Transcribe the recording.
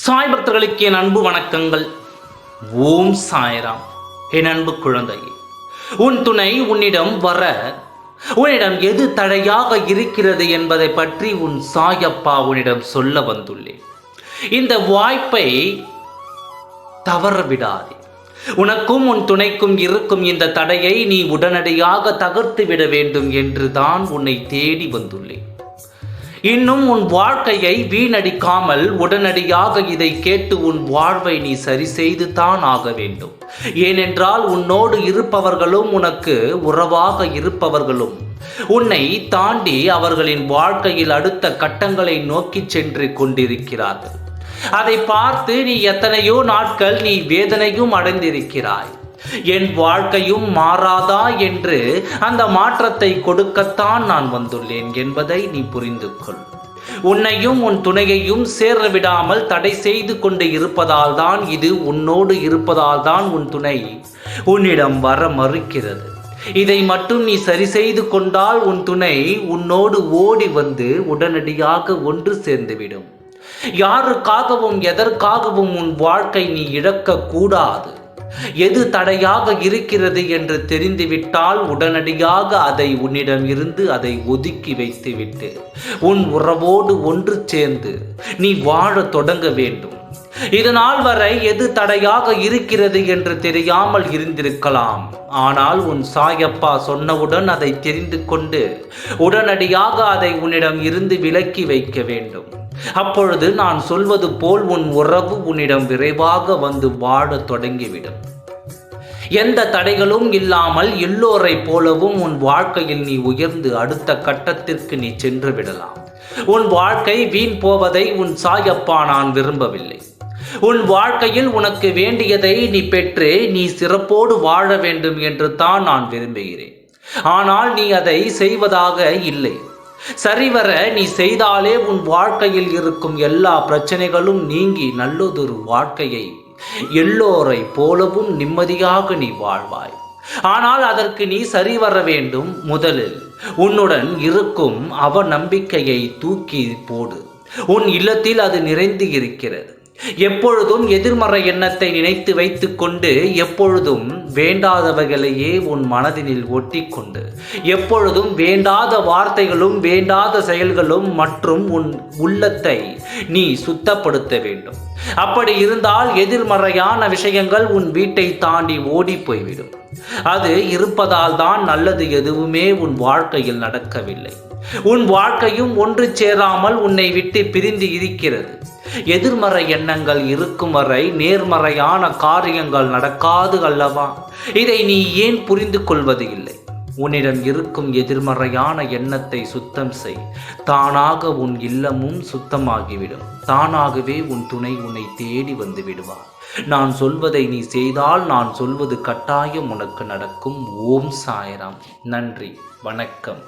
சாய் பக்தர்களுக்கு என் அன்பு வணக்கங்கள். ஓம் சாய்ராம். என் அன்பு குழந்தையே, உன் துணை உன்னிடம் வர உன்னிடம் எது தடையாக இருக்கிறது என்பதை பற்றி உன் சாயப்பா உன்னிடம் சொல்ல வந்துள்ளேன். இந்த வாய்ப்பை தவற விடாதே. உனக்கும் உன் துணைக்கும் இருக்கும் இந்த தடையை நீ உடனடியாக தகர்த்து விட வேண்டும் என்று தான் உன்னை தேடி வந்துள்ளேன். இன்னும் உன் வாழ்க்கையை வீணடிக்காமல் உடனடியாக இதை கேட்டு உன் வாழ்வை நீ சரி செய்து தான் ஆக வேண்டும். ஏனென்றால் உன்னோடு இருப்பவர்களும் உனக்கு உறவாக இருப்பவர்களும் உன்னை தாண்டி அவர்களின் வாழ்க்கையில் அடுத்த கட்டங்களை நோக்கி சென்று கொண்டிருக்கிறார்கள். அதை பார்த்து நீ எத்தனையோ நாட்கள் நீ வேதனையும் அடைந்திருக்கிறாய். என் வாழ்க்கையும் மாறாதா என்று அந்த மாற்றத்தை கொடுக்கத்தான் நான் வந்துள்ளேன் என்பதை நீ புரிந்து கொள். உன்னையும் உன் துணையையும் சேர விடாமல் தடை செய்து கொண்டு இருப்பதால் தான், இது உன்னோடு இருப்பதால் தான் உன் துணை உன்னிடம் வர மறுக்கிறது. இதை மட்டும் நீ சரி செய்து கொண்டால் உன் துணை உன்னோடு ஓடி வந்து உடனடியாக ஒன்று சேர்ந்துவிடும். யாருக்காகவும் எதற்காகவும் உன் வாழ்க்கை நீ இழக்க கூடாது. எது தடையாக இருக்கிறது என்று தெரிந்துவிட்டால் உடனடியாக அதை உன்னிடம் இருந்து அதை ஒதுக்கி வைத்துவிட்டு உன் உறவோடு ஒன்று சேர்ந்து நீ வாழ தொடங்க வேண்டும். இதனால் வரை எது தடையாக இருக்கிறது என்று தெரியாமல் இருந்திருக்கலாம். ஆனால் உன் சாயப்பா சொன்னவுடன் அதை தெரிந்து கொண்டு உடனடியாக அதை உன்னிடம் இருந்து விலக்கி வைக்க வேண்டும். அப்பொழுது நான் சொல்வது போல் உன் உறவு உன்னிடம் விரைவாக வந்து வாழ தொடங்கிவிடும். எந்த தடைகளும் இல்லாமல் எல்லோரை போலவும் உன் வாழ்க்கையில் நீ உயர்ந்து அடுத்த கட்டத்திற்கு நீ சென்று விடலாம். உன் வாழ்க்கை வீண் போவதை உன் சாயப்பா நான் விரும்பவில்லை. உன் வாழ்க்கையில் உனக்கு வேண்டியதை நீ பெற்று நீ சிறப்போடு வாழ வேண்டும் என்று தான் நான் விரும்புகிறேன். ஆனால் நீ அதை செய்வதாக இல்லை. சரிவர நீ செய்தாலே உன் வாழ்க்கையில் இருக்கும் எல்லா பிரச்சனைகளும் நீங்கி நல்லதொரு வாழ்க்கையை எல்லோரை போலவும் நிம்மதியாக நீ வாழ்வாய். ஆனால் அதற்கு நீ சரிவர வேண்டும். முதலில் உன்னுடன் இருக்கும் அவநம்பிக்கையை தூக்கி போடு. உன் இல்லத்தில் அது நிறைந்து இருக்கிறது. எப்பொழுதும் எதிர்மறை எண்ணத்தை நினைத்து வைத்து கொண்டு எப்பொழுதும் வேண்டாதவைகளையே உன் மனதினில் ஒட்டி கொண்டு எப்பொழுதும் வேண்டாத வார்த்தைகளும் வேண்டாத செயல்களும் மற்றும் உன் உள்ளத்தை நீ சுத்தப்படுத்த வேண்டும். அப்படி இருந்தால் எதிர்மறையான விஷயங்கள் உன் வீட்டை தாண்டி ஓடி போய்விடும். அது இருப்பதால் தான் நல்லது எதுவுமே உன் வாழ்க்கையில் நடக்கவில்லை. உன் வாழ்க்கையும் ஒன்று சேராமல் உன்னை விட்டு பிரிந்து இருக்கிறது. எதிர்மறை எண்ணங்கள் இருக்கும் வரை நேர்மறையான காரியங்கள் நடக்காது அல்லவா? இதை நீ ஏன் புரிந்து கொள்வது இல்லை? உன்னிடம் இருக்கும் எதிர்மறையான எண்ணத்தை சுத்தம் செய். தானாக உன் இல்லமும் சுத்தமாகிவிடும். தானாகவே உன் துணை உன்னை தேடி வந்து விடுவார். நான் சொல்வதை நீ செய்தால் நான் சொல்வது கட்டாயம் உனக்கு நடக்கும். ஓம் சாய்ராம். நன்றி, வணக்கம்.